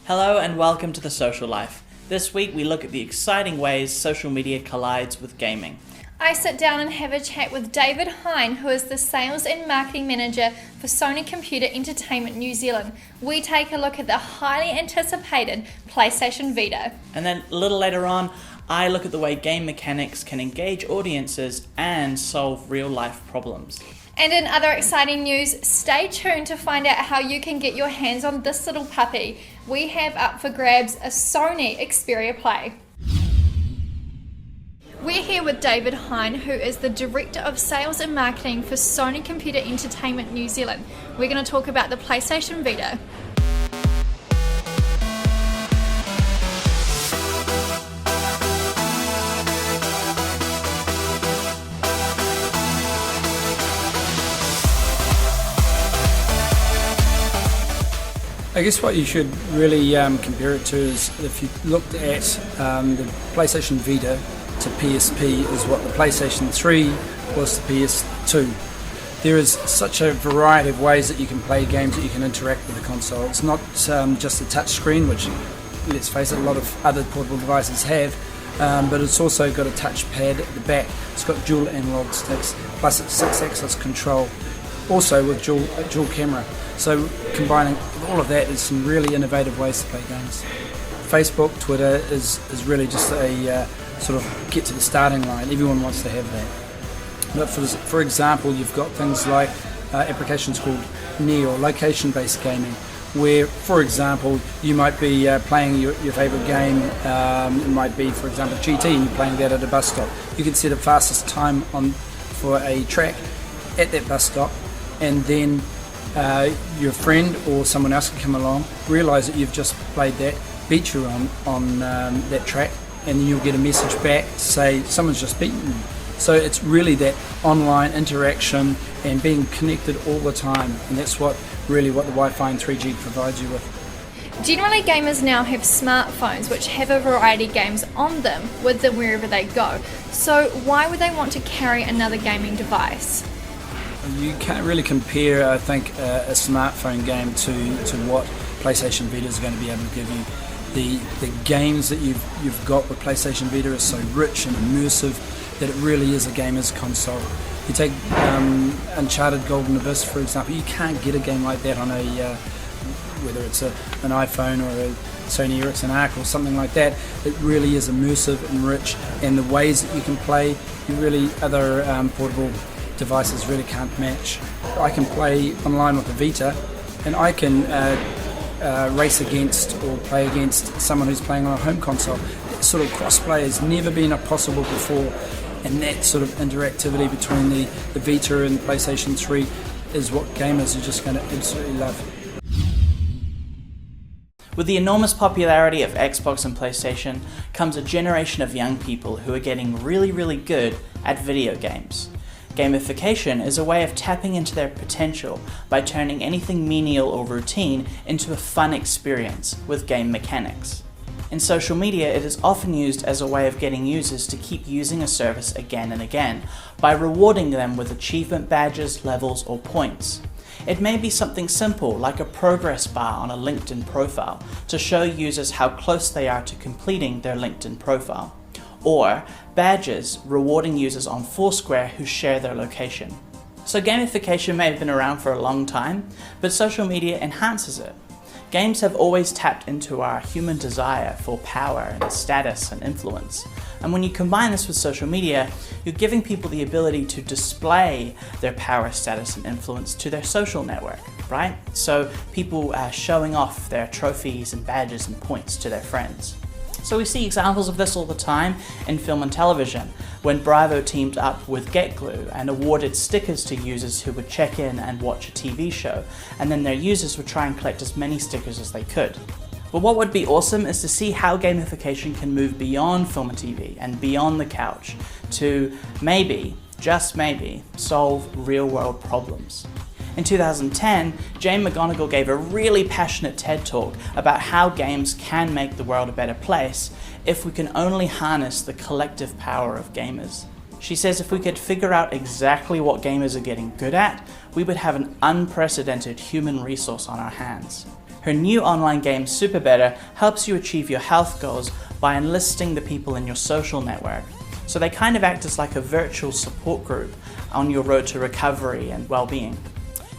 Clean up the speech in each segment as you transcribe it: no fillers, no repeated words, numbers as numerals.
Hello and welcome to The Social Life. This week we look at the exciting ways social media collides with gaming. I sit down and have a chat with David Hine, who is the Sales and Marketing Manager for Sony Computer Entertainment New Zealand. We take a look at the highly anticipated PlayStation Vita. And then a little later on, I look at the way game mechanics can engage audiences and solve real-life problems. And in other exciting news, stay tuned to find out how you can get your hands on this little puppy. We have up for grabs a Sony Xperia Play. We're here with David Hine, who is the Director of Sales and Marketing for Sony Computer Entertainment New Zealand. We're going to talk about the PlayStation Vita. I guess what you should really compare it to is if you looked at the PlayStation Vita to PSP is what the PlayStation 3 was to PS2. There is such a variety of ways that you can play games, that you can interact with the console. It's not just a touch screen, which, let's face it, a lot of other portable devices have, but it's also got a touch pad at the back. It's got dual analog sticks, plus it's 6-axis control, also with dual camera. So combining all of that is some really innovative ways to play games. Facebook, Twitter is really just a sort of get to the starting line. Everyone wants to have that. But for example, you've got things like applications called NEO, location-based gaming, where, for example, you might be playing your favourite game. It might be, for example, GT, and you're playing that at a bus stop. You can set a fastest time for a track at that bus stop, and then your friend or someone else can come along, realise that you've just played that, beat you on that track, and then you'll get a message back to say someone's just beaten you. So it's really that online interaction and being connected all the time, and that's what the Wi-Fi and 3G provides you with. Generally, gamers now have smartphones which have a variety of games on them with them wherever they go. So why would they want to carry another gaming device? You can't really compare, I think, a smartphone game to what PlayStation Vita is going to be able to give you. The games that you've got with PlayStation Vita are so rich and immersive that it really is a gamer's console. You take Uncharted Golden Abyss, for example. You can't get a game like that on whether it's an iPhone or a Sony Ericsson Arc or something like that. It really is immersive and rich, and the ways that you can play, other portable devices really can't match. I can play online with the Vita, and I can race against or play against someone who's playing on a home console. That sort of cross-play has never been possible before, and that sort of interactivity between the Vita and the PlayStation 3 is what gamers are just going to absolutely love. With the enormous popularity of Xbox and PlayStation comes a generation of young people who are getting really, really good at video games. Gamification is a way of tapping into their potential by turning anything menial or routine into a fun experience with game mechanics. In social media, it is often used as a way of getting users to keep using a service again and again by rewarding them with achievement badges, levels, or points. It may be something simple like a progress bar on a LinkedIn profile to show users how close they are to completing their LinkedIn profile, or badges rewarding users on Foursquare who share their location. So gamification may have been around for a long time, but social media enhances it. Games have always tapped into our human desire for power and status and influence. And when you combine this with social media, you're giving people the ability to display their power, status, and influence to their social network, right? So people are showing off their trophies and badges and points to their friends. So we see examples of this all the time in film and television, when Bravo teamed up with GetGlue and awarded stickers to users who would check in and watch a TV show, and then their users would try and collect as many stickers as they could. But what would be awesome is to see how gamification can move beyond film and TV and beyond the couch to maybe, just maybe, solve real-world problems. In 2010, Jane McGonigal gave a really passionate TED Talk about how games can make the world a better place if we can only harness the collective power of gamers. She says if we could figure out exactly what gamers are getting good at, we would have an unprecedented human resource on our hands. Her new online game, Super Better, helps you achieve your health goals by enlisting the people in your social network. So they kind of act as like a virtual support group on your road to recovery and well-being.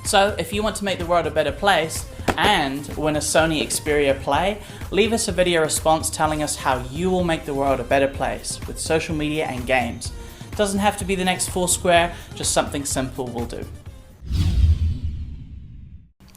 So if you want to make the world a better place and win a Sony Xperia Play, leave us a video response telling us how you will make the world a better place with social media and games. Doesn't have to be the next Foursquare, just something simple will do.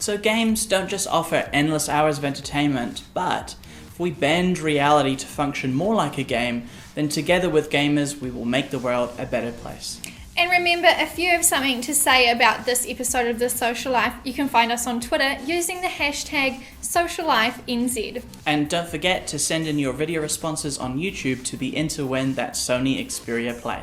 So games don't just offer endless hours of entertainment, but if we bend reality to function more like a game, then together with gamers we will make the world a better place. And remember, if you have something to say about this episode of The Social Life, you can find us on Twitter using the hashtag SocialLifeNZ. And don't forget to send in your video responses on YouTube to be in to win that Sony Xperia Play.